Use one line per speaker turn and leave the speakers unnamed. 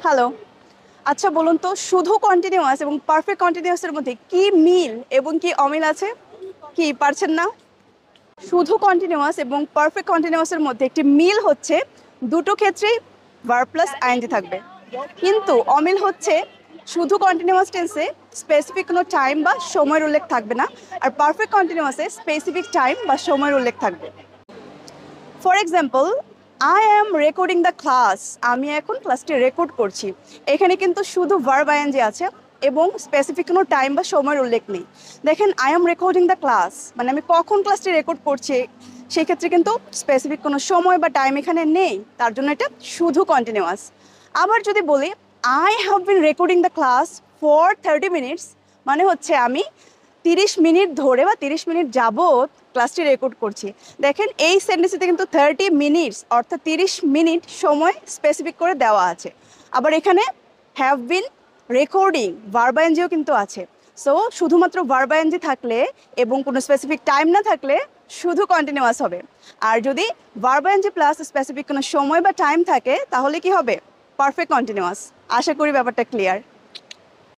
Hello. আচ্ছা বলুন তো শুধু কন্টিনিউয়াস এবং পারফেক্ট কন্টিনিউয়াসের মধ্যে কি মিল এবং কি অমিল আছে? কি পারছেন না? শুধু কন্টিনিউয়াস এবং পারফেক্ট কন্টিনিউয়াসের মধ্যে একটি মিল হচ্ছে দুটো ক্ষেত্রেই ভার্ব প্লাস আইএনজি থাকবে। কিন্তু অমিল হচ্ছে শুধু কন্টিনিউয়াস টেন্সে স্পেসিফিক কোনো টাইম বা সময়ের উল্লেখ থাকবে না, আর পারফেক্ট কন্টিনিউয়াসে স্পেসিফিক টাইম বা সময়ের উল্লেখ থাকবে। For example, I am recording the class, আমি এখন ক্লাসটি রেকর্ড করছি। এখানে কিন্তু শুধু ভার্ব আইএনজি আছে এবং স্পেসিফিক কোনো টাইম বা সময়ের উল্লেখ নেই। দেখেন, I am recording the class মানে আমি কখন ক্লাসটি রেকর্ড করছি, সেক্ষেত্রে কিন্তু স্পেসিফিক কোনো সময় বা টাইম এখানে নেই, তার জন্য এটা শুধু কন্টিনিউয়াস। আবার যদি বলি I have been recording the class for 30 minutes, মানে হচ্ছে আমি 30 মিনিট ধরে বা 30 মিনিট যাবৎ ক্লাসটি রেকর্ড করছি। দেখেন, এই সেন্টেন্সটিতে কিন্তু 30 মিনিটস অর্থাৎ 30 মিনিট সময় স্পেসিফিক করে দেওয়া আছে। আবার এখানে have been recording verb INGO কিন্তু আছে। সো শুধুমাত্র ভার্ব আইএনজি থাকলে এবং কোনো স্পেসিফিক টাইম না থাকলে শুধু কন্টিনিউয়াস হবে। আর যদি ভার্ব আইএনজি প্লাস স্পেসিফিক কোনো সময় বা টাইম থাকে তাহলে কি হবে? Perfect continuous. আশা করি ব্যাপারটা ক্লিয়ার।